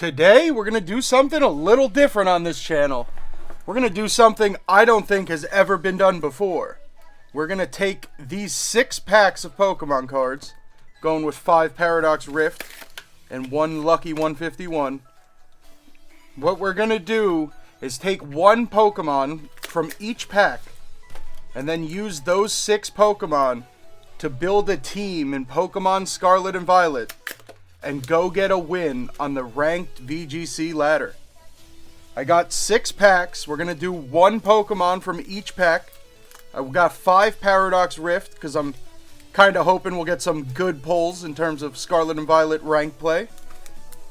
Today, we're going to do something a little different on this channel. We're going to do something I don't think has ever been done before. We're going to take these 6 packs of Pokemon cards, going with 5 Paradox Rift and 1 Lucky 151. What we're going to do is take 1 Pokemon from each pack and then use those 6 Pokemon to build a team in Pokemon Scarlet and Violet and go get a win on the ranked VGC ladder. I got 6 packs. We're going to do 1 Pokemon from each pack. I've got 5 Paradox Rift because I'm kind of hoping we'll get some good pulls in terms of Scarlet and Violet rank play.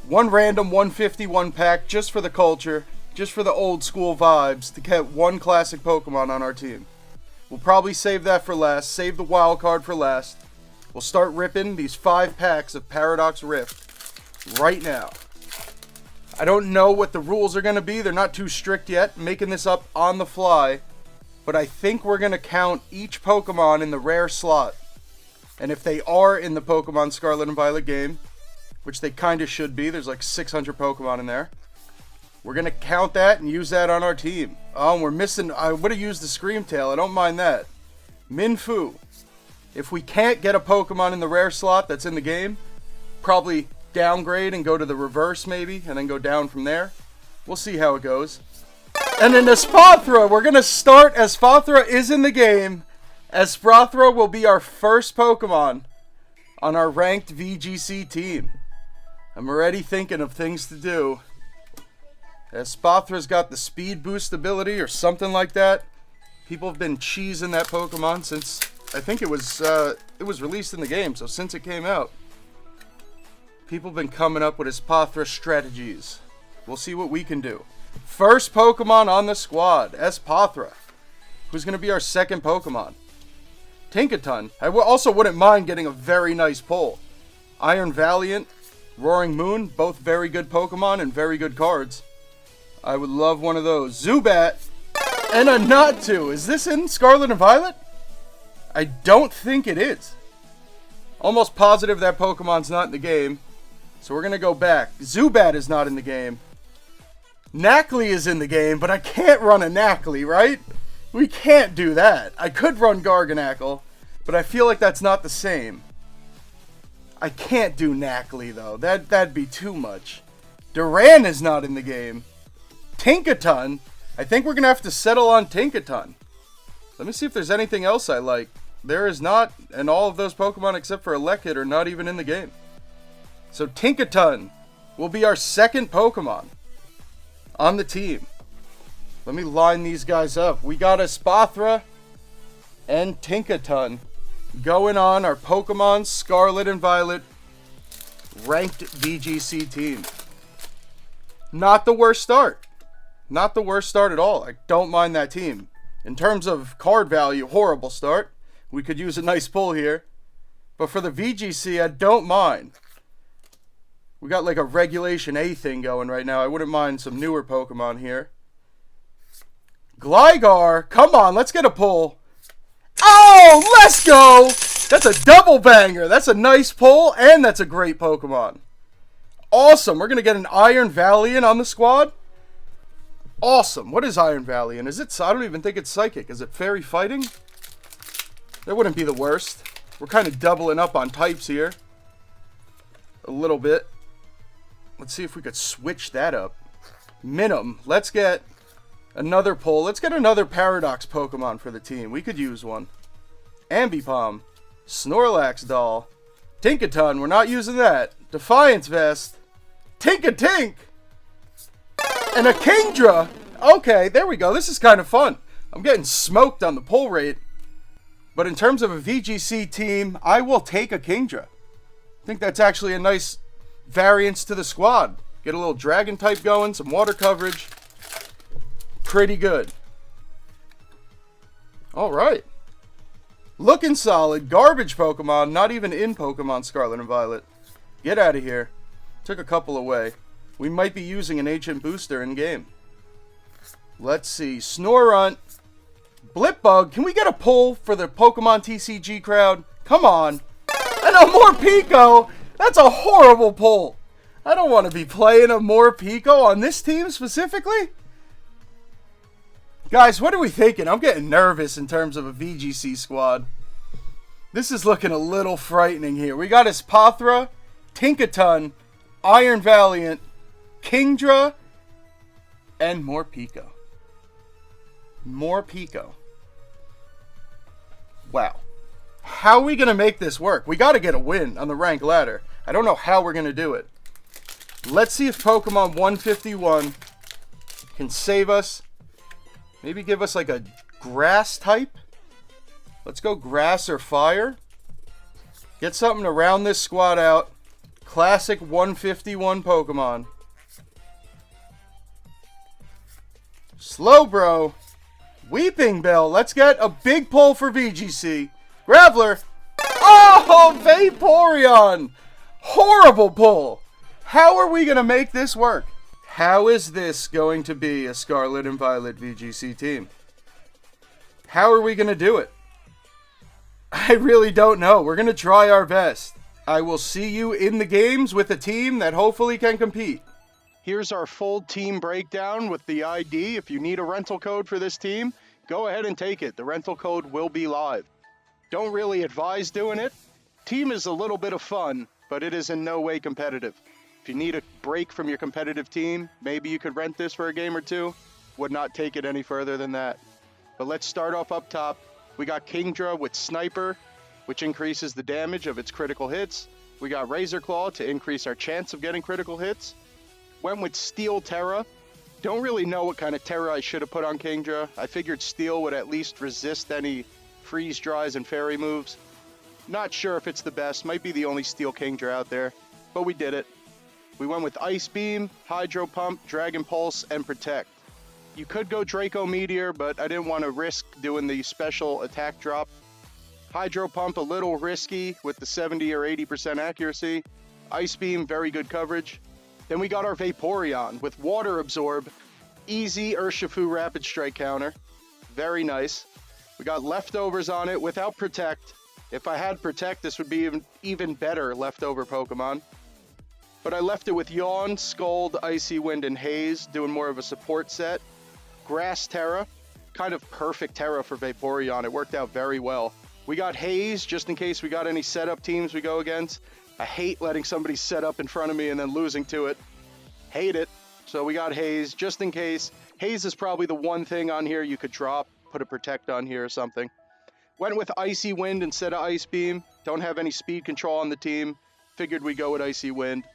1 random 151 pack just for the culture, just for the old school vibes, to get 1 classic Pokemon on our team. We'll probably save that for last, save the wild card for last. We'll start ripping these 5 packs of Paradox Rift right now. I don't know what the rules are going to be. They're not too strict yet. I'm making this up on the fly. But I think we're going to count each Pokemon in the rare slot. And if they are in the Pokemon Scarlet and Violet game, which they kind of should be, there's like 600 Pokemon in there, we're going to count that and use that on our team. Oh, we're missing... I would have used the Screamtail. I don't mind that. Minfu. If we can't get a Pokemon in the rare slot that's in the game, probably downgrade and go to the reverse maybe, and then go down from there. We'll see how it goes. And then Espathra, we're going to start. Espathra is in the game. Espathra will be our first Pokemon on our ranked VGC team. I'm already thinking of things to do. Espathra's got the speed boost ability or something like that. People have been cheesing that Pokemon since... I think it was released in the game, so since it came out. People have been coming up with Espathra strategies. We'll see what we can do. First Pokemon on the squad, Espathra. Who's going to be our second Pokemon? Tinkaton. I also wouldn't mind getting a very nice pull. Iron Valiant, Roaring Moon, both very good Pokemon and very good cards. I would love one of those. Zubat and a Natu. Is this in Scarlet and Violet? I don't think it is. Almost positive that Pokemon's not in the game. So we're going to go back. Zubat is not in the game. Nacli is in the game, but I can't run a Nacli, right? We can't do that. I could run Garganacl, but I feel like that's not the same. I can't do Nacli, though. That'd be too much. Duran is not in the game. Tinkaton. I think we're going to have to settle on Tinkaton. Let me see if there's anything else I like. There is not, and all of those Pokemon except for Elekid are not even in the game. So Tinkaton will be our second Pokemon on the team. Let me line these guys up. We got Espathra and Tinkaton going on our Pokemon Scarlet and Violet ranked VGC team. Not the worst start. Not the worst start at all. I don't mind that team. In terms of card value, horrible start. We could use a nice pull here. But for the VGC, I don't mind. We got like a Regulation A thing going right now. I wouldn't mind some newer Pokemon here. Gligar, come on, let's get a pull. Oh, let's go! That's a double banger. That's a nice pull, and that's a great Pokemon. Awesome, we're going to get an Iron Valiant on the squad. Awesome. What is Iron Valiant? Is it... I don't even think it's Psychic. Is it Fairy Fighting? That wouldn't be the worst. We're kind of doubling up on types here. A little bit. Let's see if we could switch that up. Minim. Let's get another pull. Let's get another Paradox Pokemon for the team. We could use one. Ambipom. Snorlax Doll. Tinkaton. We're not using that. Defiance Vest. Tinkatink. And a Kingdra. Okay, there we go. This is kind of fun. I'm getting smoked on the pull rate. But in terms of a VGC team, I will take a Kingdra. I think that's actually a nice variance to the squad. Get a little dragon type going, some water coverage. Pretty good. Alright. Looking solid. Garbage Pokemon, not even in Pokemon Scarlet and Violet. Get out of here. Took a couple away. We might be using an ancient booster in game. Let's see. Snorunt. Blipbug. Can we get a pull for the Pokemon TCG crowd? Come on. And a more Pico. That's a horrible pull. I don't want to be playing a Morpeko on this team specifically. Guys, what are we thinking? I'm getting nervous in terms of a VGC squad. This is looking a little frightening here. We got Espathra, Tinkaton, Iron Valiant, Kingdra, and Morpeko. Morpeko. Wow. How are we going to make this work? We got to get a win on the rank ladder. I don't know how we're going to do it. Let's see if Pokemon 151 can save us. Maybe give us like a grass type. Let's go grass or fire. Get something to round this squad out. Classic 151 Pokemon. Slowbro. Weeping Bell. Let's get a big pull for VGC. Graveler. Oh, Vaporeon. Horrible pull. How are we going to make this work? How is this going to be a Scarlet and Violet VGC team? How are we going to do it? I really don't know. We're going to try our best. I will see you in the games with a team that hopefully can compete. Here's our full team breakdown with the ID. If you need a rental code for this team, go ahead and take it. The rental code will be live. Don't really advise doing it. Team is a little bit of fun, but it is in no way competitive. If you need a break from your competitive team, maybe you could rent this for a game or two. Would not take it any further than that. But let's start off up top. We got Kingdra with Sniper, which increases the damage of its critical hits. We got Razor Claw to increase our chance of getting critical hits. Went with Steel Terra. Don't really know what kind of Terra I should have put on Kingdra. I figured Steel would at least resist any freeze dries and fairy moves. Not sure if it's the best. Might be the only Steel Kingdra out there, but we did it. We went with Ice Beam, Hydro Pump, Dragon Pulse, and Protect. You could go Draco Meteor, but I didn't want to risk doing the special attack drop. Hydro Pump, a little risky with the 70 or 80% accuracy. Ice Beam, very good coverage. Then we got our Vaporeon with Water Absorb, easy Urshifu Rapid Strike counter. Very nice. We got Leftovers on it without Protect. If I had Protect, this would be even better leftover Pokemon. But I left it with Yawn, Scald, Icy Wind, and Haze, doing more of a support set. Grass Terra, kind of perfect Terra for Vaporeon. It worked out very well. We got Haze, just in case we got any setup teams we go against. I hate letting somebody set up in front of me and then losing to it. Hate it. So we got Haze, just in case. Haze is probably the one thing on here you could drop. Put a Protect on here or something. Went with Icy Wind instead of Ice Beam. Don't have any speed control on the team. Figured we'd go with Icy Wind.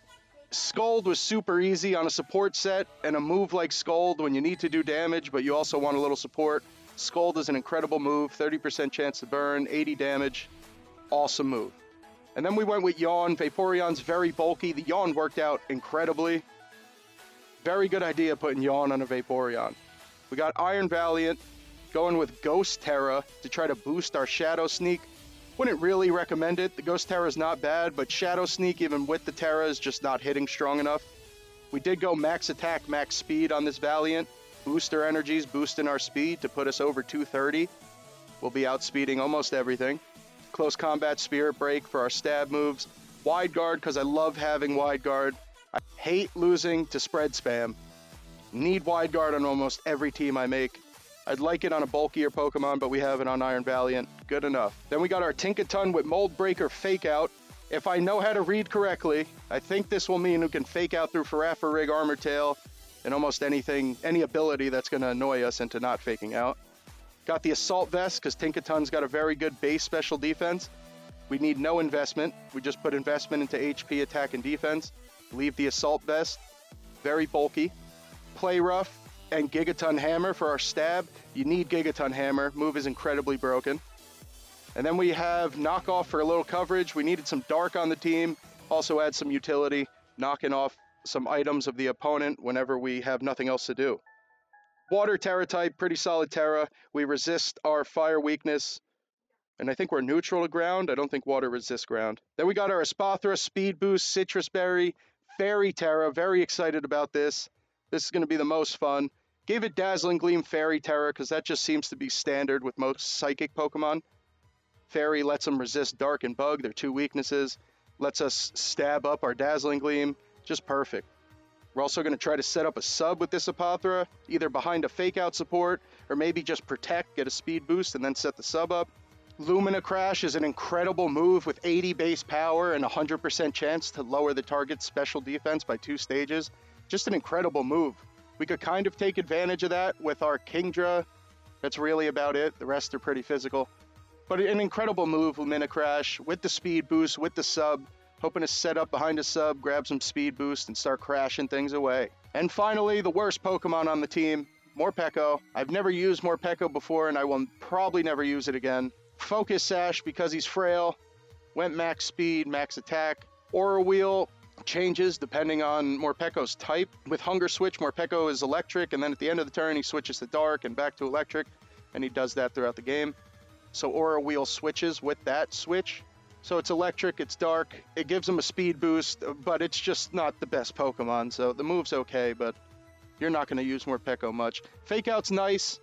Scald was super easy on a support set, and a move like Scald when you need to do damage, but you also want a little support. Scald is an incredible move, 30% chance to burn, 80 damage. Awesome move. And then we went with Yawn. Vaporeon's very bulky. The Yawn worked out incredibly. Very good idea putting Yawn on a Vaporeon. We got Iron Valiant, going with Ghost Terra to try to boost our Shadow Sneak. Wouldn't really recommend it. The Ghost Terra is not bad, but Shadow Sneak, even with the Terra, is just not hitting strong enough. We did go max attack, max speed on this Valiant. Booster energies, boosting our speed to put us over 230. We'll be outspeeding almost everything. Close Combat Spirit Break for our stab moves. Wide Guard, because I love having Wide Guard. I hate losing to Spread Spam. Need Wide Guard on almost every team I make. I'd like it on a bulkier Pokemon, but we have it on Iron Valiant. Good enough. Then we got our Tinkaton with Mold Breaker Fake Out. If I know how to read correctly, I think this will mean we can Fake Out through Faraffa Armor Tail and almost anything, any ability that's going to annoy us into not faking out. Got the Assault Vest, because Tinkaton's got a very good base special defense. We need no investment. We just put investment into HP, attack, and defense. Leave the Assault Vest. Very bulky. Play Rough and Gigaton Hammer for our stab. You need Gigaton Hammer. Move is incredibly broken. And then we have Knockoff for a little coverage. We needed some Dark on the team. Also add some utility, knocking off some items of the opponent whenever we have nothing else to do. Water Terra type, pretty solid Terra. We resist our fire weakness. And I think we're neutral to ground. I don't think water resists ground. Then we got our Espathra, Speed Boost, Citrus Berry, Fairy Terra. Very excited about this. This is going to be the most fun. Gave it Dazzling Gleam, Fairy Terra, because that just seems to be standard with most Psychic Pokemon. Fairy lets them resist Dark and Bug, their two weaknesses. Lets us stab up our Dazzling Gleam. Just perfect. We're also going to try to set up a sub with this Apothra, either behind a fake out support, or maybe just protect, get a speed boost, and then set the sub up. Lumina Crash is an incredible move with 80 base power and 100% chance to lower the target's special defense by 2 stages. Just an incredible move. We could kind of take advantage of that with our Kingdra. That's really about it. The rest are pretty physical. But an incredible move, Lumina Crash, with the speed boost, with the sub. Hoping to set up behind a sub, grab some speed boost, and start crashing things away. And finally, the worst Pokemon on the team, Morpeko. I've never used Morpeko before, and I will probably never use it again. Focus Sash because he's frail. Went max speed, max attack. Aura Wheel changes depending on Morpeko's type. With Hunger Switch, Morpeko is electric, and then at the end of the turn, he switches to dark and back to electric, and he does that throughout the game. So Aura Wheel switches with that switch. So it's electric, it's dark, it gives him a speed boost, but it's just not the best Pokemon, so the move's okay, but you're not going to use Morpeko much. Fake Out's nice.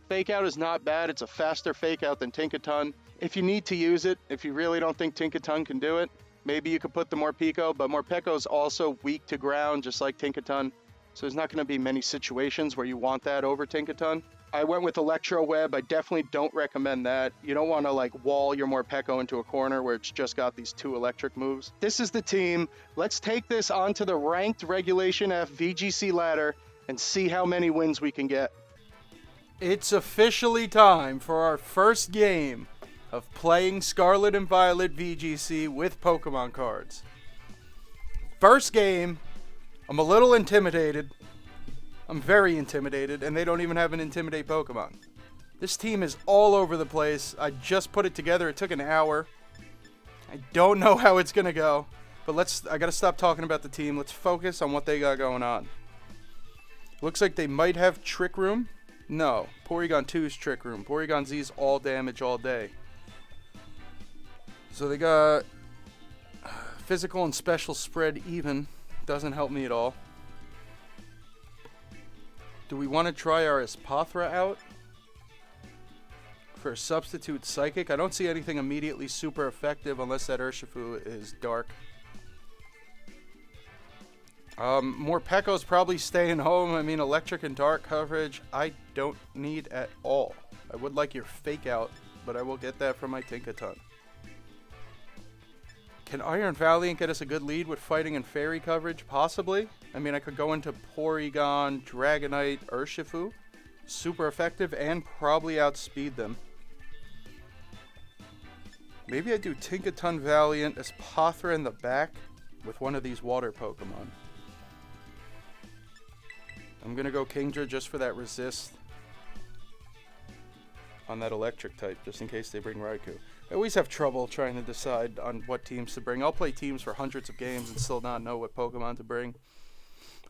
Fake Out is not bad. It's a faster Fake Out than Tinkaton. If you need to use it, if you really don't think Tinkaton can do it, maybe you could put the Morpeko, but Morpeko's also weak to ground, just like Tinkaton. So there's not going to be many situations where you want that over Tinkaton. I went with Electro Web. I definitely don't recommend that. You don't want to like wall your Morpeko into a corner where it's just got these 2 electric moves. This is the team. Let's take this onto the ranked Regulation F VGC ladder and see how many wins we can get. It's officially time for our first game of playing Scarlet and Violet VGC with Pokemon cards. First game, I'm a little intimidated. I'm very intimidated, and they don't even have an Intimidate Pokemon. This team is all over the place. I just put it together. It took an hour. I don't know how it's going to go, but I got to stop talking about the team. Let's focus on what they got going on. Looks like they might have Trick Room. No, Porygon 2's Trick Room. Porygon Z's all damage all day. So they got physical and special spread even. Doesn't help me at all. Do we want to try our Espathra out for a substitute Psychic? I don't see anything immediately super effective unless that Urshifu is dark. Morpeko's probably staying home. I mean, electric and dark coverage, I don't need at all. I would like your Fake Out, but I will get that from my Tinkaton. Can Iron Valiant get us a good lead with fighting and fairy coverage? Possibly. I mean, I could go into Porygon, Dragonite, Urshifu. Super effective and probably outspeed them. Maybe I do Tinkaton Valiant, Espathra in the back with one of these water Pokemon. I'm going to go Kingdra just for that resist on that electric type, just in case they bring Raikou. I always have trouble trying to decide on what teams to bring. I'll play teams for hundreds of games and still not know what Pokemon to bring.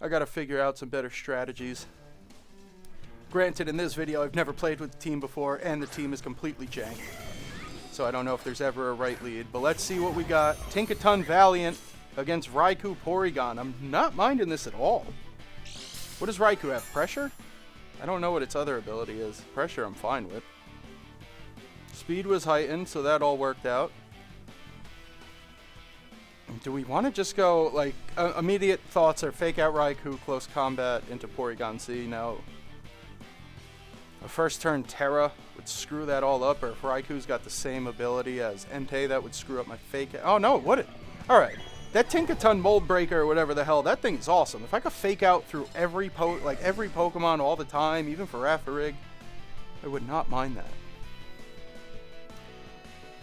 I got to figure out some better strategies. Granted, in this video, I've never played with the team before, and the team is completely jank. So I don't know if there's ever a right lead. But let's see what we got. Tinkaton Valiant against Raikou Porygon. I'm not minding this at all. What does Raikou have? Pressure? I don't know what its other ability is. Pressure I'm fine with. Speed was heightened, so that all worked out. Do we want to just go, like, immediate thoughts are Fake Out Raikou, close combat into Porygon Z? No. A first turn Terra would screw that all up, or if Raikou's got the same ability as Entei, that would screw up my Fake Out. Oh, no, it wouldn't. Alright. That Tinkaton Mold Breaker or whatever the hell, that thing is awesome. If I could Fake Out through every Pokemon all the time, even for Raffarig, I would not mind that.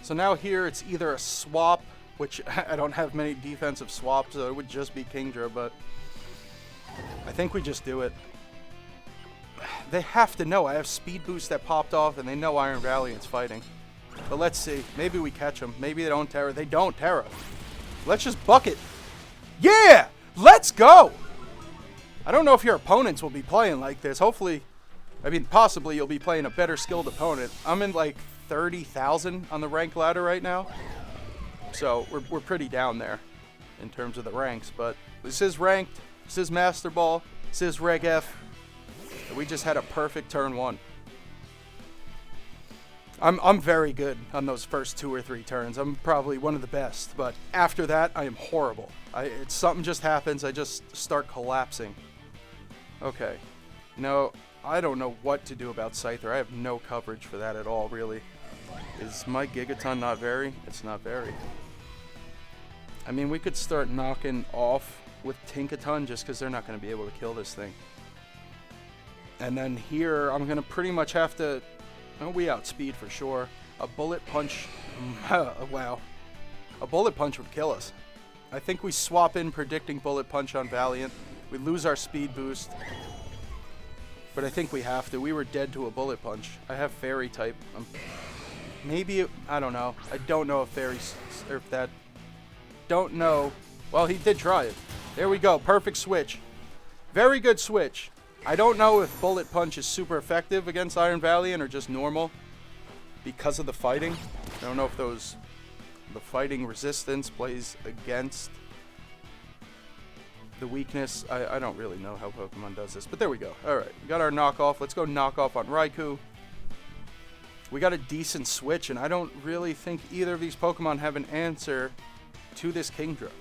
So now here it's either a swap, which I don't have many defensive swaps, so it would just be Kingdra, but I think we just do it. They have to know I have Speed Boost that popped off, and they know Iron Valiant's fighting. But let's see. Maybe we catch them. Maybe they don't Terra. They don't Terra. Let's just bucket. Yeah! Let's go! I don't know if your opponents will be playing like this. Hopefully, I mean, possibly you'll be playing a better skilled opponent. I'm in like 30,000 on the rank ladder right now. So we're pretty down there in terms of the ranks. But this is ranked. This is Master Ball. This is Reg F. We just had a perfect turn one. I'm very good on those first 2 or 3 turns. I'm probably one of the best, but after that, I am horrible. Something just happens, I just start collapsing. Okay. No, I don't know what to do about Scyther. I have no coverage for that at all, really. Is my Gigaton not very? It's not very. I mean, we could start knocking off with Tinkaton just because they're not going to be able to kill this thing. And then here, I'm going to pretty much have to... Oh, we outspeed for sure. A Bullet Punch... wow. A Bullet Punch would kill us. I think we swap in predicting Bullet Punch on Valiant. We lose our speed boost. But I think we have to. We were dead to a Bullet Punch. I have Fairy type. Maybe... I don't know. I don't know if Fairy's... Or if that... Don't know. Well, he did try it. There we go. Perfect switch. Very good switch. I don't know if Bullet Punch is super effective against Iron Valiant or just normal because of the fighting. I don't know if the fighting resistance plays against the weakness. I don't really know how Pokemon does this, but there we go. Alright, we got our knockoff. Let's go knockoff on Raikou. We got a decent switch, and I don't really think either of these Pokemon have an answer to this Kingdra.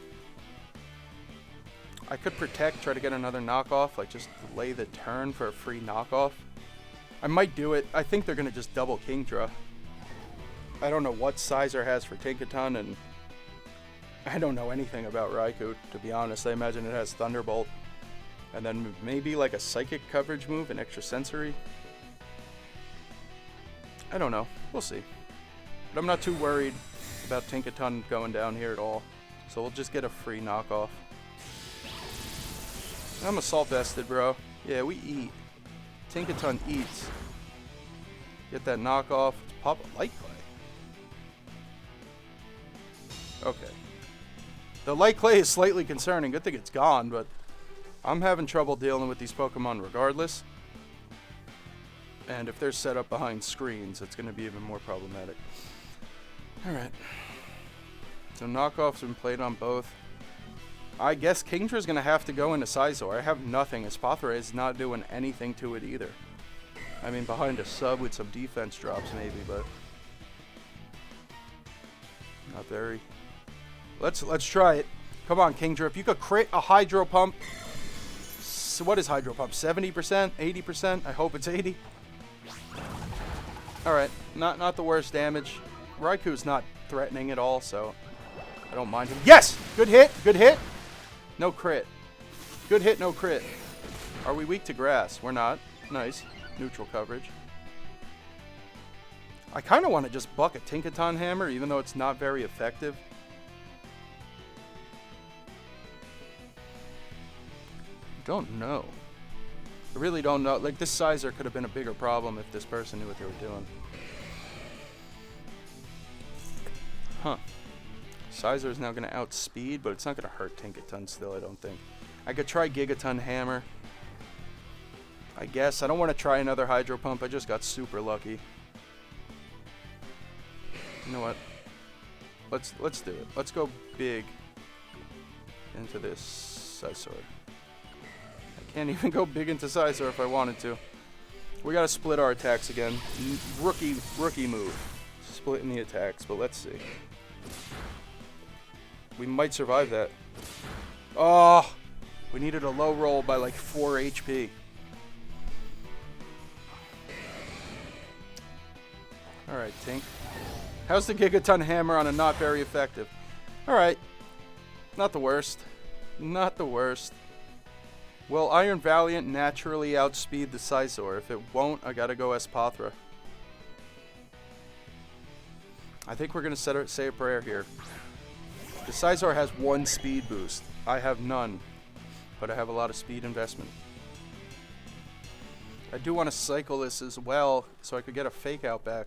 I could protect, try to get another knockoff, like just delay the turn for a free knockoff. I might do it. I think they're going to just double Kingdra. I don't know what Sizer has for Tinkaton, and I don't know anything about Raikou, to be honest. I imagine it has Thunderbolt, and then maybe like a Psychic coverage move, an extra sensory. I don't know. We'll see. But I'm not too worried about Tinkaton going down here at all. So we'll just get a free knockoff. I'm assault vested, bro. Yeah, we eat. Tinkaton eats. Get that knockoff. Let's pop a Light Clay. Okay. The Light Clay is slightly concerning. Good thing it's gone, but I'm having trouble dealing with these Pokemon regardless. And if they're set up behind screens, it's going to be even more problematic. Alright. So knockoffs have been played on both. I guess Kingdra's going to have to go into Scizor. I have nothing. Espathra is not doing anything to it either. I mean, behind a sub with some defense drops maybe, but not very. Let's try it. Come on, Kingdra. If you could crit a Hydro Pump. So what is Hydro Pump? 70%? 80%? I hope it's 80. Alright. Not the worst damage. Raikou's not threatening at all, so I don't mind him. Yes! Good hit. Good hit. No crit. Good hit, no crit. Are we weak to grass? We're not. Nice. Neutral coverage. I kind of want to just buck a Tinkaton Hammer, even though it's not very effective. Don't know. I really don't know. Like, this Sizer could have been a bigger problem if this person knew what they were doing. Huh. Sizer is now going to outspeed, but it's not going to hurt Tinkaton still, I don't think. I could try Gigaton Hammer. I guess. I don't want to try another Hydro Pump. I just got super lucky. You know what? Let's do it. Let's go big into this Scizor. I can't even go big into Scizor if I wanted to. We got to split our attacks again. Rookie move. Splitting the attacks, but let's see. We might survive that. Oh! We needed a low roll by like 4 HP. Alright, Tink. How's the Gigaton Hammer on a not very effective? Alright. Not the worst. Not the worst. Will Iron Valiant naturally outspeed the Scizor? If it won't, I gotta go Espathra. I think we're gonna say a prayer here. The Scizor has 1 speed boost. I have none, but I have a lot of speed investment. I do want to cycle this as well, so I could get a fake out back.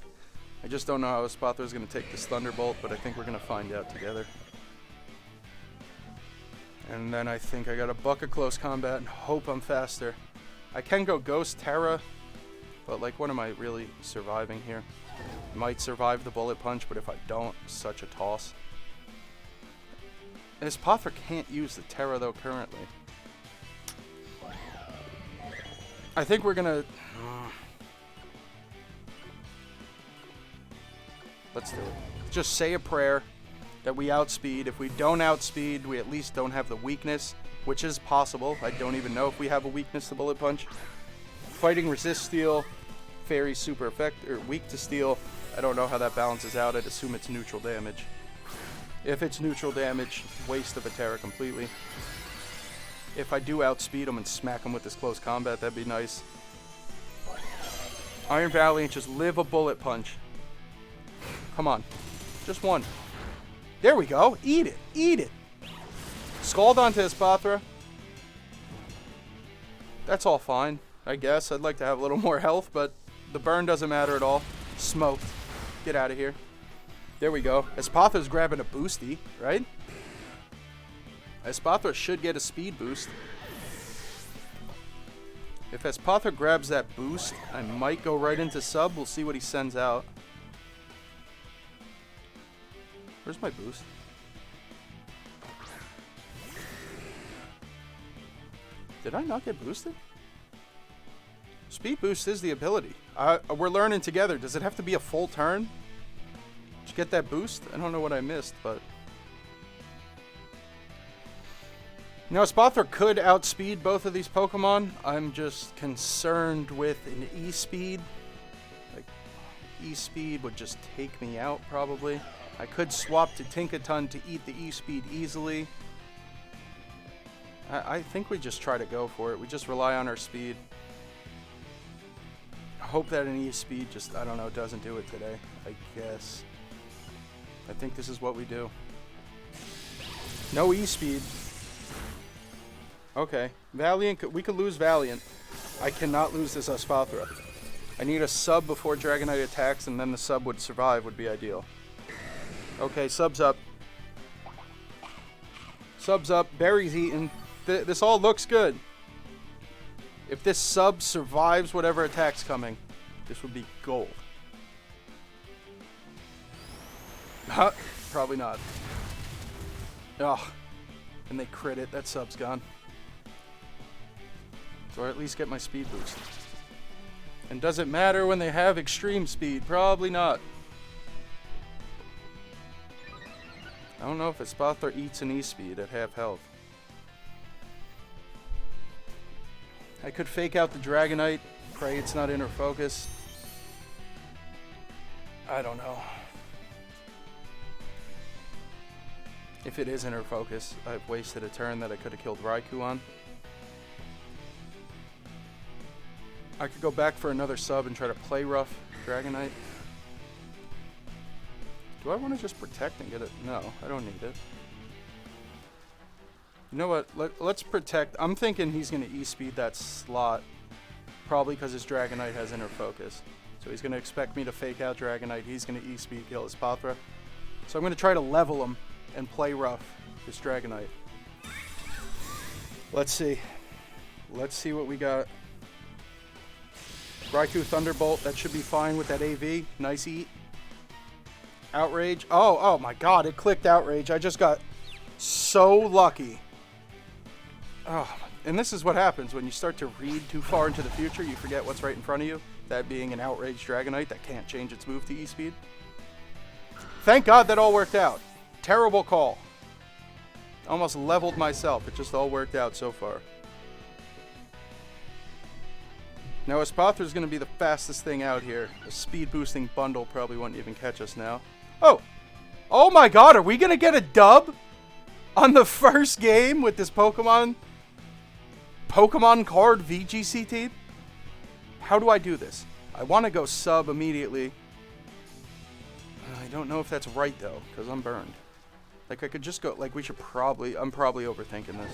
I just don't know how Espathra is going to take this Thunderbolt, but I think we're going to find out together. And then I think I got to buck a close combat and hope I'm faster. I can go Ghost Terra, but like, what am I really surviving here? Might survive the Bullet Punch, but if I don't, such a toss. Espathra can't use the Terra though currently. I think we're gonna... Let's do it. Just say a prayer that we outspeed. If we don't outspeed, we at least don't have the weakness, which is possible. I don't even know if we have a weakness to Bullet Punch. Fighting resist steel, fairy super effect, or weak to steel. I don't know how that balances out. I'd assume it's neutral damage. If it's neutral damage, waste of a Terra completely. If I do outspeed him and smack him with this close combat, that'd be nice. Iron Valiant, just live a Bullet Punch. Come on. Just one. There we go. Eat it. Eat it. Scald onto Espathra. That's all fine, I guess. I'd like to have a little more health, but the burn doesn't matter at all. Smoked. Get out of here. There we go. Espathra's grabbing a boosty, right? Espathra should get a speed boost. If Espathra grabs that boost, I might go right into sub. We'll see what he sends out. Where's my boost? Did I not get boosted? Speed boost is the ability. We're learning together. Does it have to be a full turn to get that boost? I don't know what I missed, but... Now, Espathra could outspeed both of these Pokemon. I'm just concerned with an E-Speed. Like, E-Speed would just take me out, probably. I could swap to Tinkaton to eat the E-Speed easily. I think we just try to go for it. We just rely on our speed. I hope that an E-Speed just, I don't know, doesn't do it today. I guess. I think this is what we do. No E-Speed. Okay. Valiant, we could lose Valiant. I cannot lose this Espathra. I need a sub before Dragonite attacks, and then the sub would survive, would be ideal. Okay, sub's up. Sub's up. Berry's eaten. This all looks good. If this sub survives whatever attack's coming, this would be gold. Huh? Probably not. Oh, and they crit it. That sub's gone. So I at least get my speed boost. And does it matter when they have extreme speed? Probably not. I don't know if Espathra eats an E-Speed at half health. I could fake out the Dragonite. Pray it's not inner focus. I don't know. If it is inner focus, I've wasted a turn that I could have killed Raikou on. I could go back for another sub and try to play rough Dragonite. Do I want to just protect and get it? No, I don't need it. You know what? Let's protect. I'm thinking he's going to E-Speed that slot. Probably because his Dragonite has inner focus. So he's going to expect me to fake out Dragonite. He's going to E-Speed kill Espathra. So I'm going to try to level him and play rough this Dragonite. Let's see. Let's see what we got. Raikou Thunderbolt. That should be fine with that AV. Nice eat. Outrage. Oh my god, it clicked Outrage. I just got so lucky. Oh, and this is what happens when you start to read too far into the future. You forget what's right in front of you. That being an Outrage Dragonite that can't change its move to E-Speed. Thank God that all worked out. Terrible call. Almost leveled myself. It just all worked out so far. Now, Espathra's going to be the fastest thing out here. A speed boosting bundle probably won't even catch us now. Oh! Oh my god, are we going to get a dub on the first game with this Pokemon card VGC team? How do I do this? I want to go sub immediately. I don't know if that's right, though, because I'm burned. Like, I could just go, like, I'm probably overthinking this.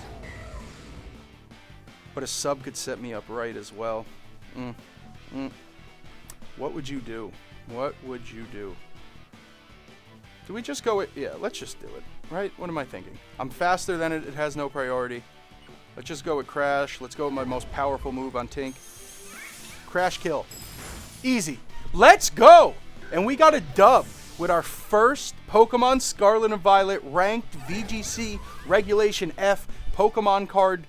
But a sub could set me up right as well. What would you do? What would you do? Do we just go with... Yeah, let's just do it. Right? What am I thinking? I'm faster than it. It has no priority. Let's just go with Crash. Let's go with my most powerful move on Tink. Crash kill. Easy. Let's go! And we got a dub with our first Pokemon Scarlet and Violet ranked VGC Regulation F Pokemon card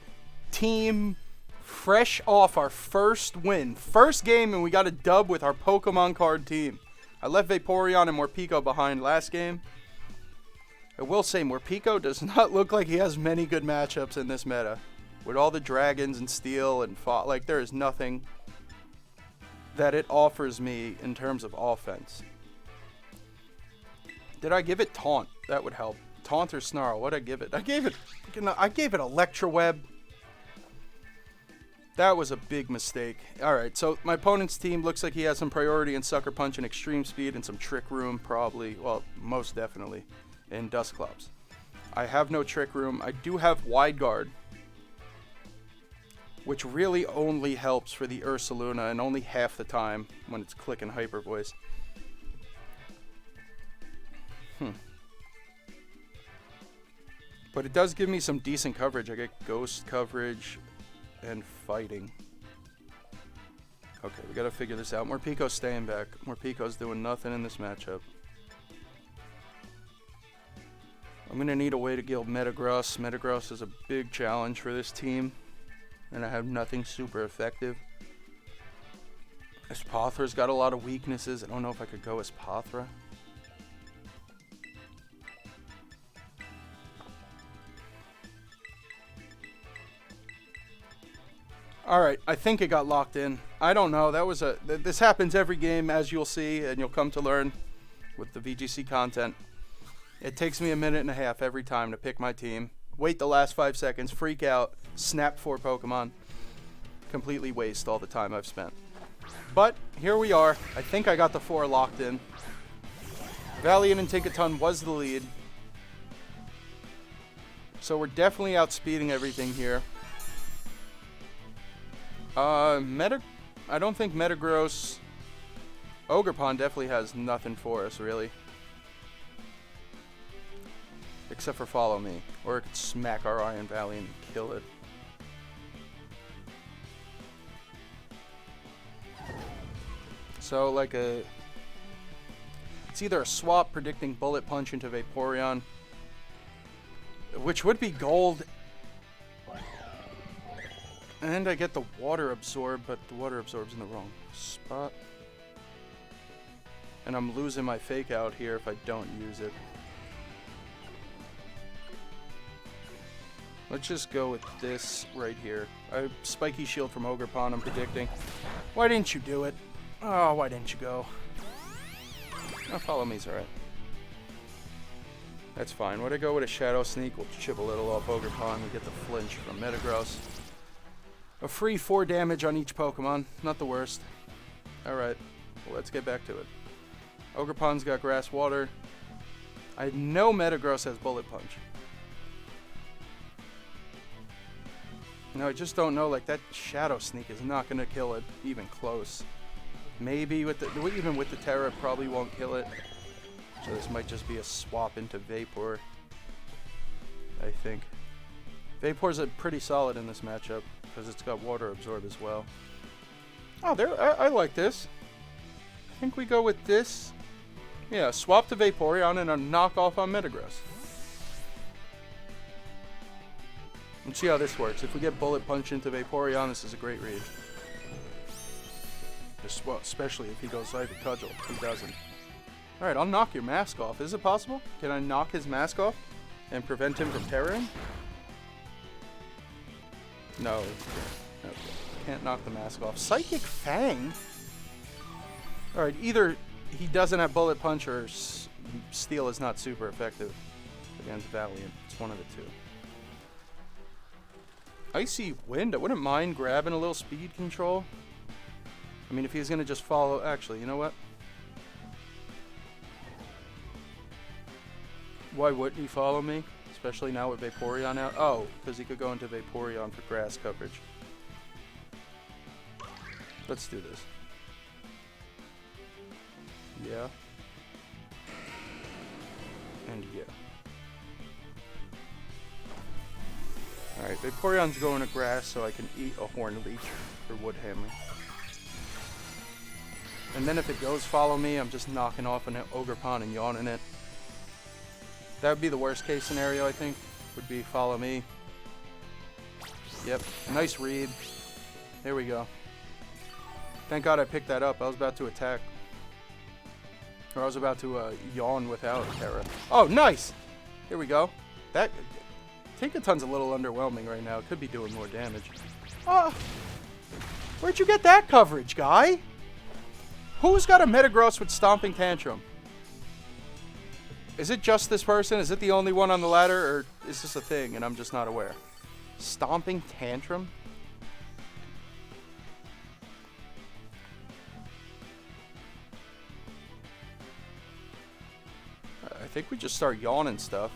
team. Fresh off our first win. First game, and we got a dub with our Pokemon card team. I left Vaporeon and Morpeko behind last game. I will say Morpeko does not look like he has many good matchups in this meta. With all the dragons and steel and like there is nothing that it offers me in terms of offense. Did I give it Taunt? That would help. Taunt or Snarl? What'd I give it? I gave it Electro Web. That was a big mistake. Alright, so my opponent's team looks like he has some priority in Sucker Punch and Extreme Speed and some Trick Room, probably. Well, most definitely. In Dusclops. I have no Trick Room. I do have Wide Guard, which really only helps for the Ursaluna and only half the time when it's clicking Hyper Voice. But it does give me some decent coverage. I get Ghost coverage and Fighting. Okay, we gotta figure this out. Morpeko's staying back. Morpeko's doing nothing in this matchup. I'm gonna need a way to kill Metagross. Metagross is a big challenge for this team, and I have nothing super effective. Espathra's got a lot of weaknesses. I don't know if I could go Espathra. Alright, I think it got locked in. I don't know. This happens every game, as you'll see, and you'll come to learn with the VGC content. It takes me a minute and a half every time to pick my team. Wait the last 5 seconds, freak out, snap 4 Pokemon. Completely waste all the time I've spent. But here we are. I think I got the 4 locked in. Valiant and Tinkaton was the lead. So we're definitely outspeeding everything here. I don't think Metagross... Ogerpon definitely has nothing for us, really. Except for Follow Me. Or it could smack our Iron Valley and kill it. So, like it's either a swap predicting Bullet Punch into Vaporeon, which would be gold. And I get the Water Absorb, but the Water Absorb's in the wrong spot. And I'm losing my Fake Out here if I don't use it. Let's just go with this right here. Spiky Shield from Ogerpon, I'm predicting. Why didn't you do it? Oh, why didn't you go? Oh, Follow Me's alright. That's fine. Would I go with a Shadow Sneak? We'll chip a little off Ogerpon and get the flinch from Metagross. A free 4 damage on each Pokemon. Not the worst. Alright. Well, let's get back to it. Ogerpon's got Grass Water. I know Metagross has Bullet Punch. No, I just don't know. Like, that Shadow Sneak is not going to kill it even close. Maybe even with the Terra, it probably won't kill it. So this might just be a swap into Vapor, I think. Vapor's pretty solid in this matchup because it's got Water Absorb as well. Oh, I like this. I think we go with this. Yeah, swap to Vaporeon and a knockoff on Metagross. Let's see how this works. If we get Bullet Punch into Vaporeon, this is a great read. Especially if he goes Psychic Cudgel. He doesn't. Alright, I'll knock your mask off. Is it possible? Can I knock his mask off and prevent him from terroring? No. Okay. Can't knock the mask off. Psychic Fang? Alright, either he doesn't have Bullet Punch or Steel is not super effective against Valiant. It's one of the two. Icy Wind? I wouldn't mind grabbing a little speed control. I mean, if he's going to just follow... Actually, you know what? Why wouldn't he follow me? Especially now with Vaporeon out. Oh, because he could go into Vaporeon for grass coverage. Let's do this. Yeah. And yeah. Alright, Vaporeon's going to grass so I can eat a Horn Leech for Wood Hammer. And then if it goes Follow Me, I'm just knocking off an Ogerpon and yawning it. That would be the worst case scenario, I think. Would be Follow Me. Yep, nice read. There we go. Thank God I picked that up. I was about to attack. Or I was about to yawn without Terra. Oh, nice! Here we go. That Tinkaton's a little underwhelming right now. It could be doing more damage. Where'd you get that coverage, guy? Who's got a Metagross with Stomping Tantrum? Is it just this person? Is it the only one on the ladder? Or is this a thing and I'm just not aware? Stomping Tantrum? I think we just start yawning stuff.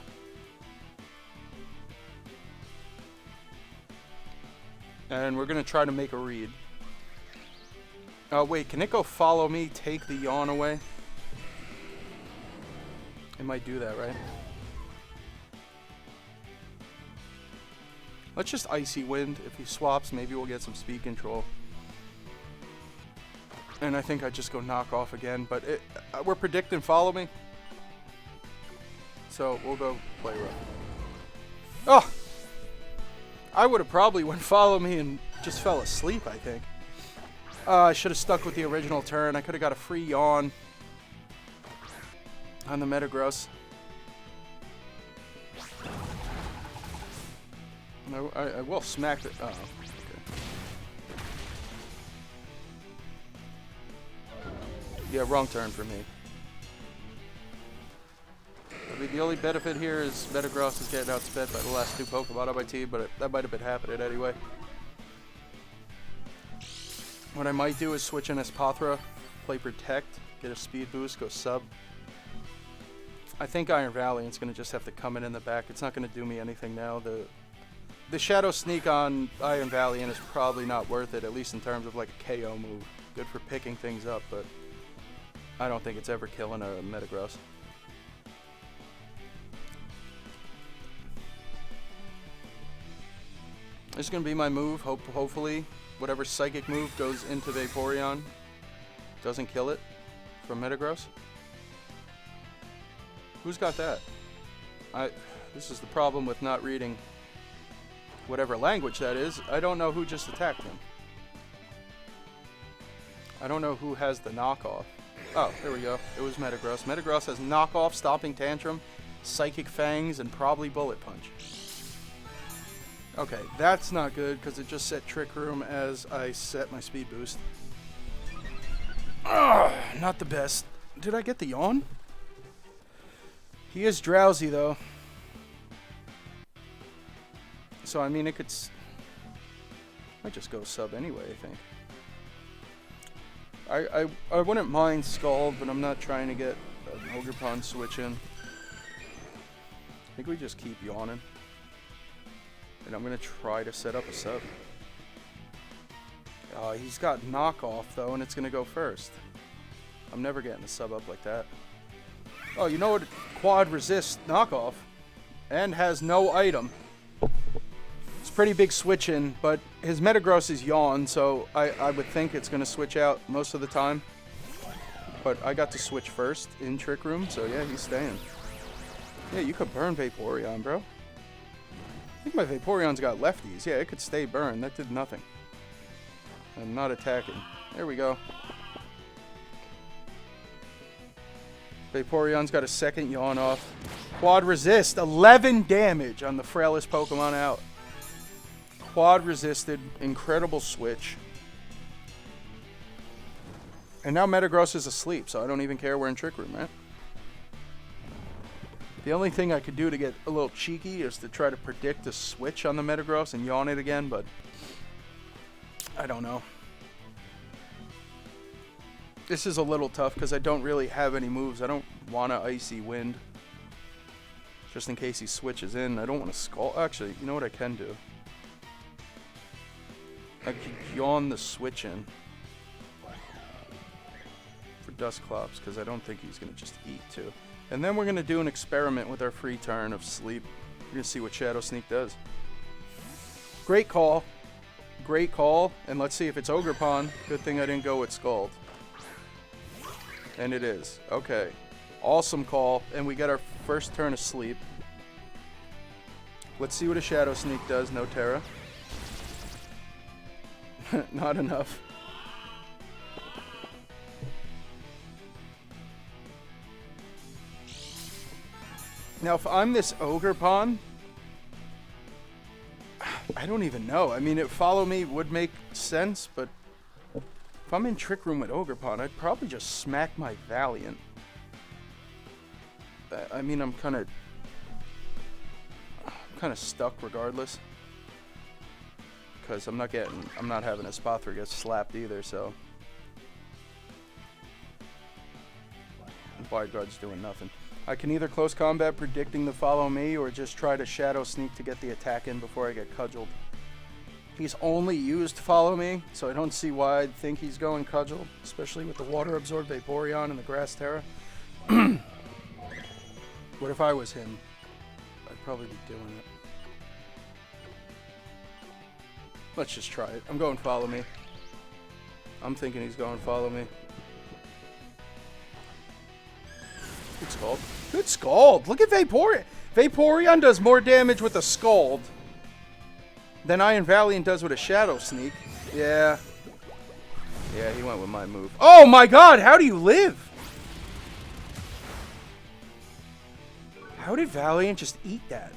And we're going to try to make a read. Oh, wait. Can it go follow me, take the yawn away? It might do that, right? Let's just Icy Wind. If he swaps, maybe we'll get some speed control. And I think I just go knock off again. But we're predicting follow me. So we'll go play rough. Oh! I would have probably went follow me and just fell asleep, I think. I should have stuck with the original turn. I could have got a free yawn on the Metagross. No, I will smack it. Oh, okay. Yeah, wrong turn for me. I mean, the only benefit here is Metagross is getting outsped by the last two Pokemon on my team, but that might have been happening anyway. What I might do is switch in Espathra, play Protect, get a speed boost, go sub. I think Iron Valiant's going to just have to come in the back. It's not going to do me anything now. The Shadow Sneak on Iron Valiant is probably not worth it, at least in terms of like a KO move. Good for picking things up, but I don't think it's ever killing a Metagross. This is going to be my move. Hopefully, whatever Psychic move goes into Vaporeon doesn't kill it from Metagross. Who's got that? This is the problem with not reading whatever language that is. I don't know who just attacked him. I don't know who has the knockoff. Oh, there we go. It was Metagross. Metagross has knockoff, Stomping Tantrum, Psychic Fangs, and probably Bullet Punch. Okay, that's not good because it just set Trick Room as I set my speed boost. Not the best. Did I get the yawn? He is drowsy though. So I mean it could... might just go sub anyway, I think. I wouldn't mind Scald, but I'm not trying to get an Ogerpon switch in. I think we just keep yawning. And I'm going to try to set up a sub. He's got knockoff though, and it's going to go first. I'm never getting a sub up like that. Oh, you know what? Quad resist knockoff. And has no item. It's pretty big switch in, but his Metagross is yawn, so I would think it's going to switch out most of the time. But I got to switch first in Trick Room, so yeah, he's staying. Yeah, you could burn Vaporeon, bro. I think my Vaporeon's got lefties. Yeah, it could stay burned. That did nothing. I'm not attacking. There we go. Vaporeon's got a second yawn off. Quad resist. 11 damage on the frailest Pokemon out. Quad resisted. Incredible switch. And now Metagross is asleep, so I don't even care we're in Trick Room, right? The only thing I could do to get a little cheeky is to try to predict a switch on the Metagross and yawn it again, but I don't know. This is a little tough because I don't really have any moves. I don't want to Icy Wind. Just in case he switches in. I don't want to Scald. Actually, you know what I can do? I could yawn the switch in for Dusclops because I don't think he's going to just eat too. And then we're going to do an experiment with our free turn of sleep. We're going to see what Shadow Sneak does. Great call. Great call. And let's see if it's Ogerpon. Good thing I didn't go with Scald. And it is. Okay. Awesome call. And we get our first turn of sleep. Let's see what a Shadow Sneak does. No Terra. Not enough. Now, if I'm this ogre pawn, I don't even know. I mean, follow me would make sense, but if I'm in Trick Room with ogre pawn, I'd probably just smack my Valiant. I mean, I'm kind of stuck regardless, because I'm not having a Spothra get slapped either, so Wide Guard's doing nothing. I can either close combat predicting the follow me or just try to shadow sneak to get the attack in before I get cudgeled. He's only used follow me, so I don't see why I'd think he's going cudgel, especially with the water absorbed Vaporeon and the Grass Terra. What if I was him? I'd probably be doing it. Let's just try it. I'm going follow me. I'm thinking he's going follow me. Good Scald. Good Scald. Look at Vaporeon. Vaporeon does more damage with a Scald than Iron Valiant does with a Shadow Sneak. Yeah. Yeah, he went with my move. Oh my god, how do you live? How did Valiant just eat that?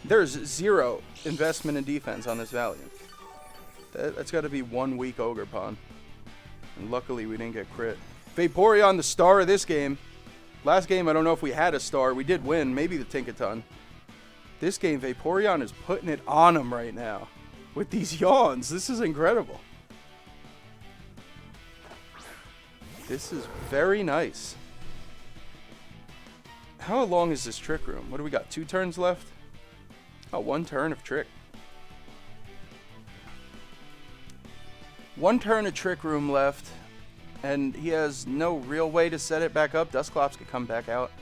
There's zero investment in defense on this Valiant. That's got to be 1 weak Ogre Pawn. And luckily we didn't get crit. Vaporeon, the star of this game. Last game, I don't know if we had a star. We did win, maybe the Tinkaton. This game, Vaporeon is putting it on him right now. With these yawns, this is incredible. This is very nice. How long is this Trick Room? What do we got, 2 turns left? Oh, 1 turn of Trick. 1 turn of Trick Room left. And he has no real way to set it back up. Dusclops could come back out.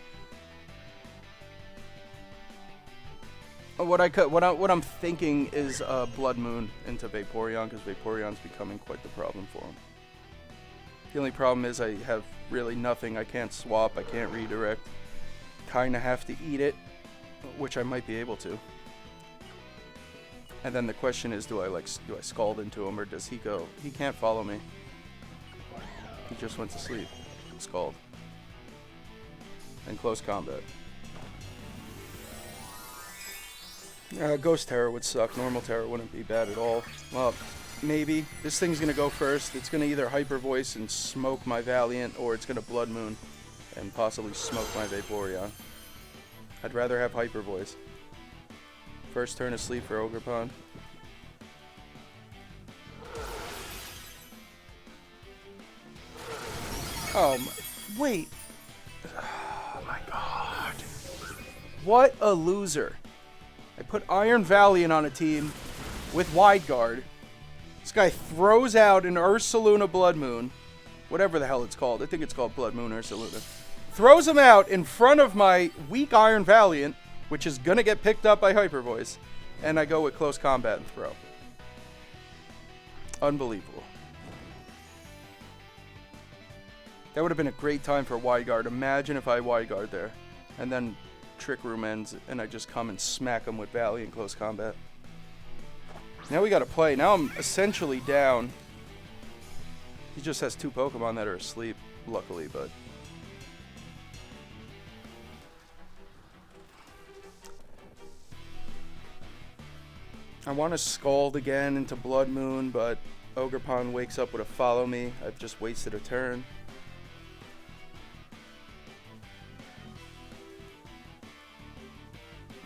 What I'm thinking is Blood Moon into Vaporeon, because Vaporeon's becoming quite the problem for him. The only problem is I have really nothing. I can't swap. I can't redirect. Kind of have to eat it, which I might be able to. And then the question is, do I Scald into him, or does he go? He can't follow me. He just went to sleep. Scald. And close combat. Ghost Terror would suck. Normal Terror wouldn't be bad at all. Well, maybe. This thing's going to go first. It's going to either Hyper Voice and smoke my Valiant, or it's going to Blood Moon and possibly smoke my Vaporeon. I'd rather have Hyper Voice. First turn of sleep for Ogre Pawn. Oh, wait. Oh, my God. What a loser. I put Iron Valiant on a team with Wide Guard. This guy throws out an Ursaluna Blood Moon. Whatever the hell it's called. I think it's called Blood Moon Ursaluna. Throws him out in front of my weak Iron Valiant, which is going to get picked up by Hyper Voice. And I go with close combat and throw. Unbelievable. That would have been a great time for Wide Guard. Imagine if I Wide Guard there. And then Trick Room ends and I just come and smack him with Valiant close combat. Now we got to play. Now I'm essentially down. He just has 2 Pokemon that are asleep, luckily, but... I want to Scald again into Blood Moon, but Ogre Pawn wakes up with a follow me. I've just wasted a turn.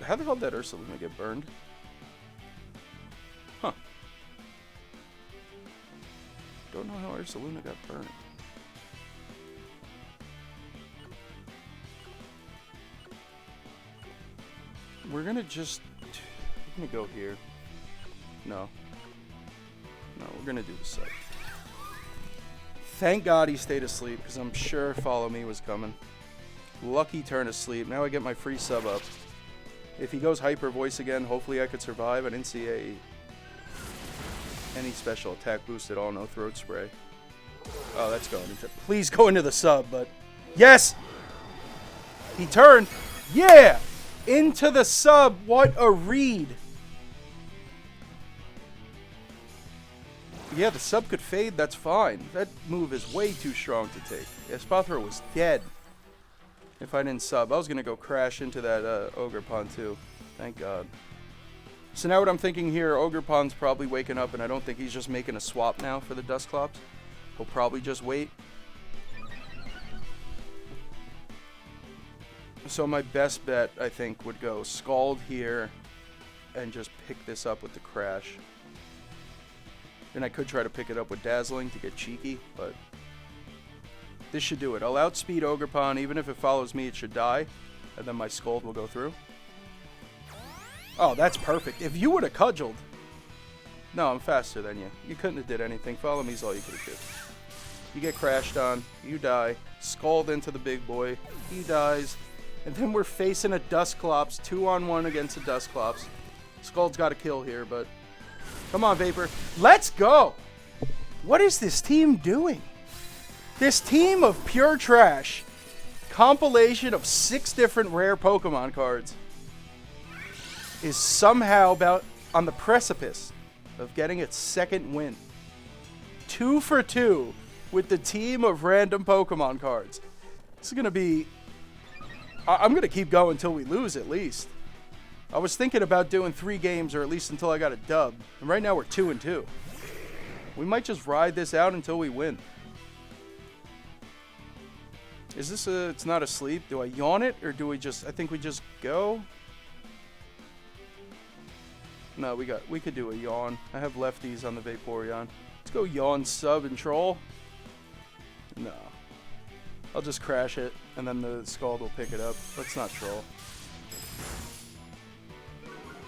How the hell did Ursaluna get burned? Huh. Don't know how Ursaluna got burned. We're gonna go here. No. No, we're gonna do the sub. Thank God he stayed asleep, because I'm sure follow me was coming. Lucky turn of sleep. Now I get my free sub up. If he goes Hyper Voice again, hopefully I could survive. I didn't see any special attack boost at all. No Throat Spray. Oh, that's going into... Please go into the sub, but... Yes! He turned. Yeah! Into the sub. What a read. Yeah, the sub could fade. That's fine. That move is way too strong to take. Spothra was dead. If I didn't sub, I was going to go crash into that Ogerpon too. Thank God. So now what I'm thinking here, Ogerpon's probably waking up, and I don't think he's just making a swap now for the Dusclops. He'll probably just wait. So my best bet, I think, would go Scald here and just pick this up with the crash. And I could try to pick it up with Dazzling to get cheeky, but this should do it. I'll outspeed Ogerpon. Even if it follows me, it should die, and then my Scald will go through. Oh, that's perfect. If you would have cudgeled... No, I'm faster than you. You couldn't have did anything. Follow me is all you could have did. You get crashed on. You die. Scald into the big boy. He dies. And then we're facing a Dusclops, 2-on-1 against a Dusclops. Scald's got a kill here, but... Come on, Vapor. Let's go! What is this team doing? This team of pure trash. Compilation of 6 different rare Pokemon cards is somehow about on the precipice of getting its second win. 2 for 2 with the team of random Pokemon cards. This is going to be... I'm going to keep going until we lose, at least. I was thinking about doing 3 games, or at least until I got a dub. And right now we're 2-2. We might just ride this out until we win. Is this a... It's not asleep. Do I yawn it, or do we just... I think we just go. No, we could do a yawn. I have lefties on the Vaporeon. Let's go yawn, sub, and troll. No. I'll just crash it, and then the Scald will pick it up. Let's not troll.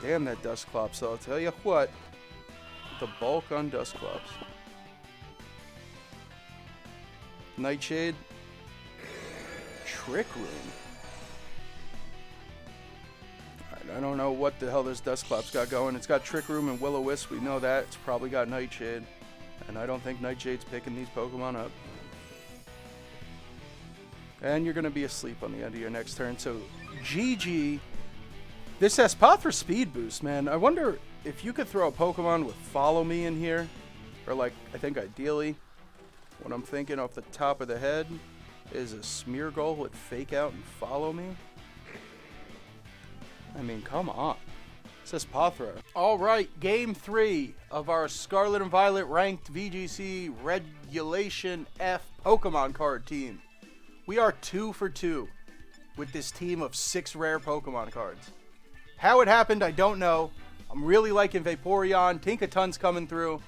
Damn that Dusclops, I'll tell you what. The bulk on Dusclops. Nightshade. Trick Room. Alright, I don't know what the hell this Dusclops got going. It's got Trick Room and Will-O-Wisp, we know that. It's probably got Nightshade. And I don't think Nightshade's picking these Pokemon up. And you're going to be asleep on the end of your next turn. So, GG. This Espathra speed boost, man. I wonder if you could throw a Pokemon with Follow Me in here. Or, like, I think ideally, what I'm thinking off the top of the head is a Smeargle with Fake Out and Follow Me. I mean, come on. It's Espathra. Alright, Game 3 of our Scarlet and Violet ranked VGC Regulation F Pokemon card team. We are 2 for 2 with this team of 6 rare Pokemon cards. How it happened, I don't know. I'm really liking Vaporeon. Tinkaton's coming through.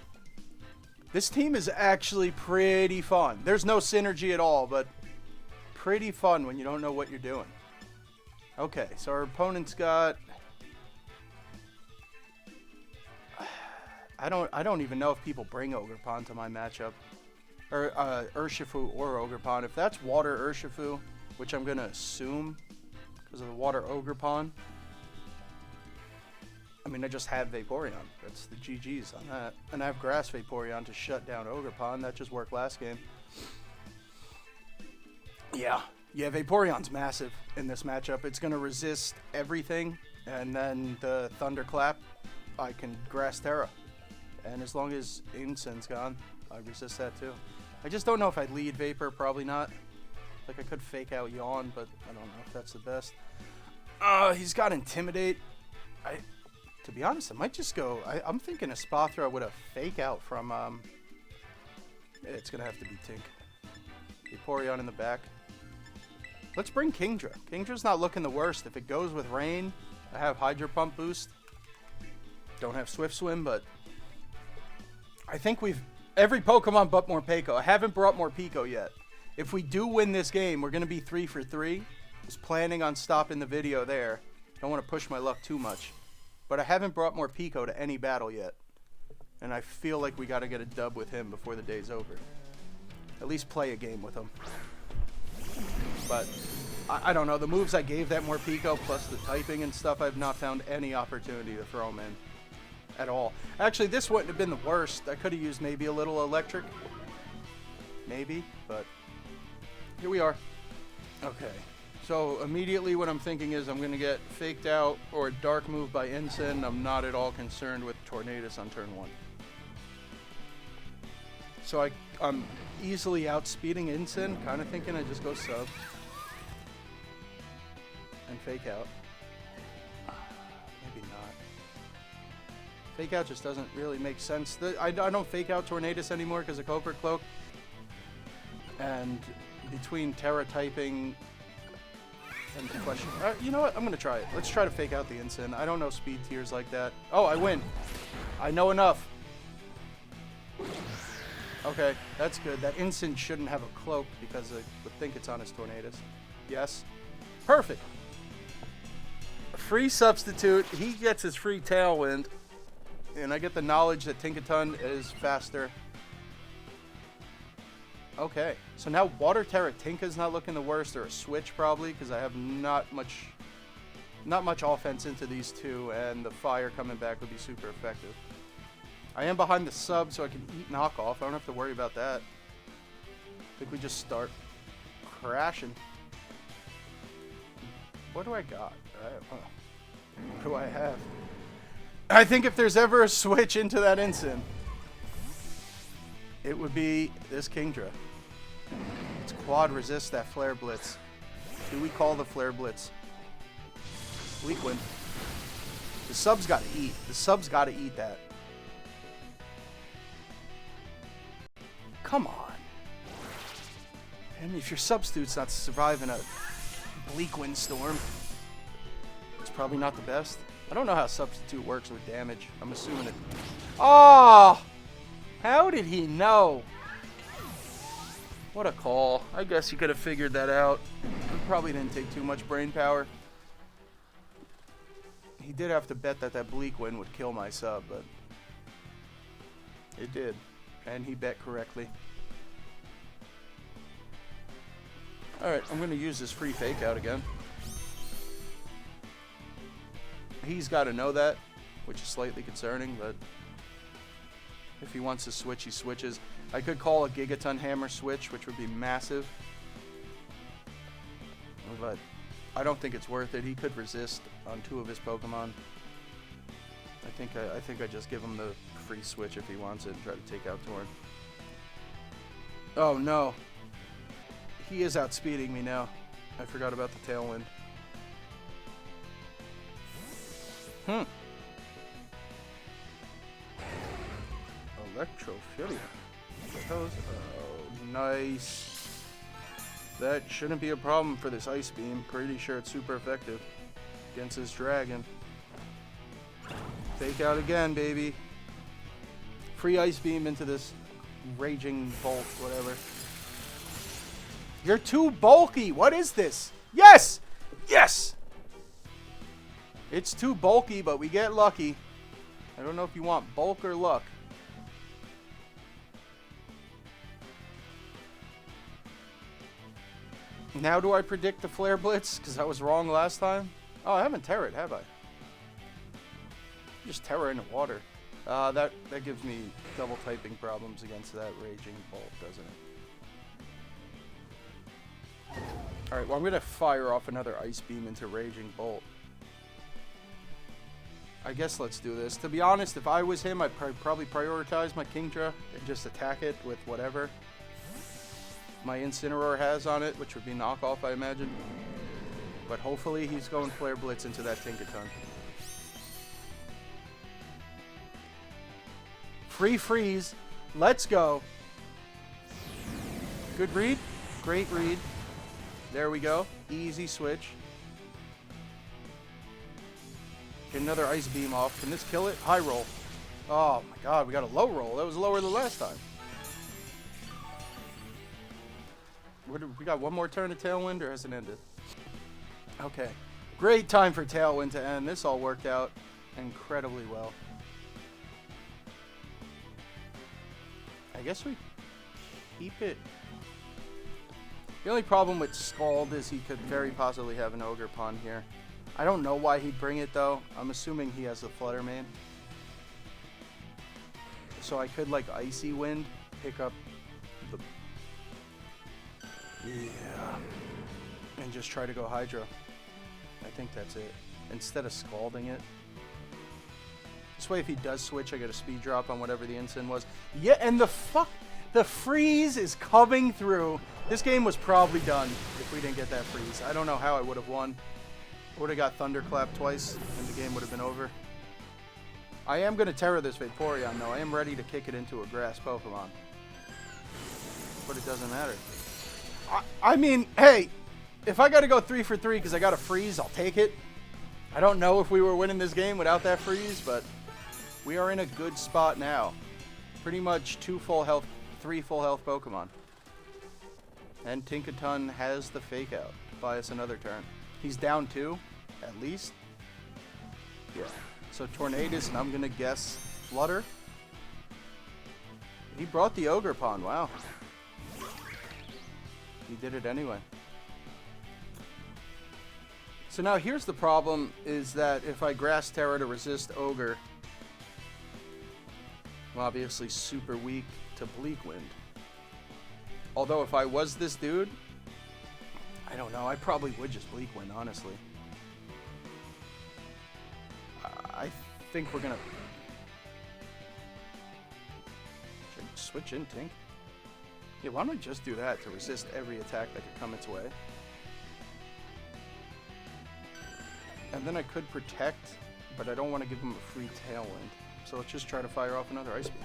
This team is actually pretty fun. There's no synergy at all, but pretty fun when you don't know what you're doing. Okay, so our opponent's got... I don't even know if people bring Ogerpon to my matchup. Or Urshifu or Ogerpon. If that's Water Urshifu, which I'm going to assume because of the Water Ogerpon. I mean, I just have Vaporeon. That's the GG's on that. And I have Grass Vaporeon to shut down Ogerpon. That just worked last game. Yeah, Vaporeon's massive in this matchup. It's going to resist everything. And then the Thunderclap, I can Grass Terra. And as long as Incense gone, I resist that too. I just don't know if I'd lead Vapor. Probably not. Like, I could Fake Out Yawn, but I don't know if that's the best. He's got Intimidate. To be honest, I might just go... I'm thinking Espathra with a Fake Out from... It's going to have to be Tink. Vaporeon in the back. Let's bring Kingdra. Kingdra's not looking the worst. If it goes with Rain, I have Hydro Pump boost. Don't have Swift Swim, but... I think we've... Every Pokemon but Morpeko. I haven't brought Morpeko yet. If we do win this game, we're going to be 3 for 3. I was planning on stopping the video there. Don't want to push my luck too much. But I haven't brought Morpeko to any battle yet. And I feel like we got to get a dub with him before the day's over. At least play a game with him. But I don't know. The moves I gave that Morpeko plus the typing and stuff, I've not found any opportunity to throw him in. At all. Actually, this wouldn't have been the worst. I could have used maybe a little electric. Maybe, but here we are. Okay, so immediately what I'm thinking is I'm going to get Faked Out or a Dark Move by Ensign. I'm not at all concerned with Tornadus on turn 1. So I'm easily outspeeding Ensign, kind of thinking I just go sub. and fake out. Maybe not. Fake out just doesn't really make sense. I don't fake out Tornadus anymore because of Cobra Cloak. And between Terra typing and the question... you know what? I'm going to try it. Let's try to fake out the Ensign. I don't know speed tiers like that. Oh, I win. I know enough. Okay, that's good. That Ensign shouldn't have a cloak because I would think it's on his Tornadus. Yes. Perfect. Free substitute. He gets his free Tailwind. And I get the knowledge that Tinkaton is faster. Okay. So now Water Terra Tinka's not looking the worst, or a switch probably, because I have not much offense into these two, and the fire coming back would be super effective. I am behind the sub, so I can eat knockoff. I don't have to worry about that. I think we just start crashing. What do I got? What do I have? I think if there's ever a switch into that Ensign, it would be this Kingdra. It's quad resist that Flare Blitz. Do we call the Flare Blitz? Weak Wind. The sub's got to eat. The sub's got to eat that. Come on. And if your substitute's not surviving a bleak windstorm, it's probably not the best. I don't know how substitute works with damage. I'm assuming it... Oh! How did he know? What a call. I guess he could have figured that out. It probably didn't take too much brain power. He did have to bet that that bleak wind would kill my sub, but it did. And he bet correctly. Alright, I'm going to use this free fake out again. He's got to know that, which is slightly concerning, but if he wants to switch, he switches. I could call a Gigaton Hammer switch, which would be massive, but I don't think it's worth it. He could resist on 2 of his Pokemon. I think I just give him the free switch if he wants it and try to take out Torn. Oh no. He is outspeeding me now. I forgot about the Tailwind. Electrophilia. Oh, nice. That shouldn't be a problem for this Ice Beam. Pretty sure it's super effective against this dragon. Fake out again, baby. Free Ice Beam into this Raging Bolt, whatever. You're too bulky. What is this? Yes! Yes! It's too bulky, but we get lucky. I don't know if you want bulk or luck. Now do I predict the Flare Blitz? Because I was wrong last time. Oh, I haven't Terra it, have I? Just Terra into water. That gives me double typing problems against that Raging Bolt, doesn't it? Alright, well I'm going to fire off another Ice Beam into Raging Bolt. I guess let's do this. To be honest, if I was him, I'd probably prioritize my Kingdra and just attack it with whatever my Incineroar has on it, which would be knockoff, I imagine. But hopefully he's going Flare Blitz into that Tinkaton. Free freeze. Let's go. Good read. Great read. There we go. Easy switch. Get another Ice Beam off. Can this kill it? High roll. Oh my god, we got a low roll. That was lower than last time. We got one more turn of Tailwind, or has it ended? Okay. Great time for Tailwind to end. This all worked out incredibly well. I guess we keep it. The only problem with Scald is he could very possibly have an Ogre Pun here. I don't know why he'd bring it though. I'm assuming he has the Flutter Mane. So I could like Icy Wind, pick up the... Yeah. And just try to go Hydro. I think that's it. Instead of Scalding it. This way if he does switch, I get a speed drop on whatever the Ensign was. Yeah, and the freeze is coming through. This game was probably done if we didn't get that freeze. I don't know how I would have won. Would have got Thunderclap twice, and the game would have been over. I am going to Terra this Vaporeon, though. I am ready to kick it into a grass Pokemon. But it doesn't matter. I mean, hey, if I got to go 3 for 3 because I got a freeze, I'll take it. I don't know if we were winning this game without that freeze, but we are in a good spot now. Pretty much 2 full health, 3 full health Pokemon. And Tinkaton has the Fake Out to buy us another turn. He's down 2, at least. Yeah. So Tornadus, and I'm going to guess Flutter. He brought the Ogre Pond, wow. He did it anyway. So now here's the problem, is that if I Grass Terra to resist Ogre, I'm obviously super weak to Bleak Wind. Although if I was this dude, I don't know, I probably would just Bleak Wind, honestly. I think we're gonna... Should I switch in Tink? Yeah, why don't I just do that to resist every attack that could come its way? And then I could Protect, but I don't want to give him a free Tailwind. So let's just try to fire off another Ice Beam.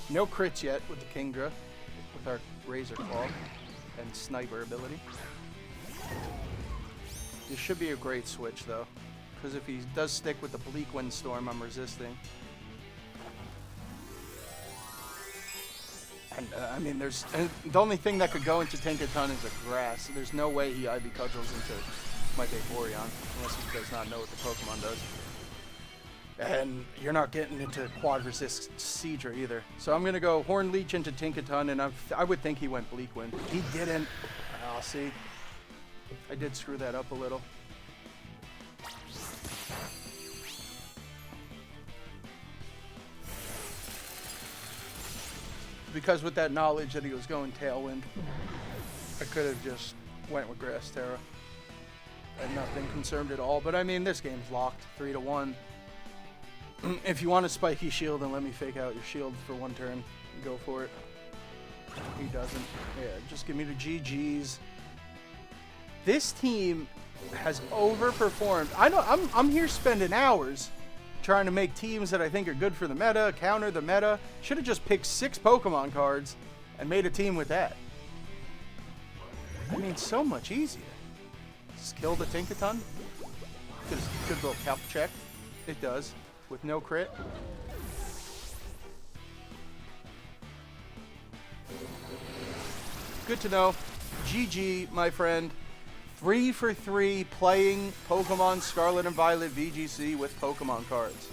No crits yet with the Kingdra, with our Razor Claw and Sniper ability. This should be a great switch, though, because if he does stick with the Bleak Wind Storm, I'm resisting. And, I mean, there's... the only thing that could go into Tinkaton is a Grass. So there's no way he Ivy Cudgels into my Vaporeon, unless he does not know what the Pokemon does. And you're not getting into Quad Resist Seadra either. So I'm going to go Horn Leech into Tinkaton, and I would think he went Bleak Wind. He didn't. I'll see. I did screw that up a little. Because with that knowledge that he was going Tailwind, I could have just went with Grass Terra and not been concerned at all. But I mean, this game's locked 3-1. If you want a Spiky Shield and let me Fake Out your shield for 1 turn, go for it. He doesn't. Yeah, just give me the GGs. This team has overperformed. I know I'm here spending hours trying to make teams that I think are good for the meta, counter the meta. Should have just picked 6 Pokemon cards and made a team with that. I mean, so much easier. Just kill the Tinkaton. Good little Calc check. It does. With no crit. Good to know. GG, my friend. 3 for 3 playing Pokemon Scarlet and Violet VGC with Pokemon cards.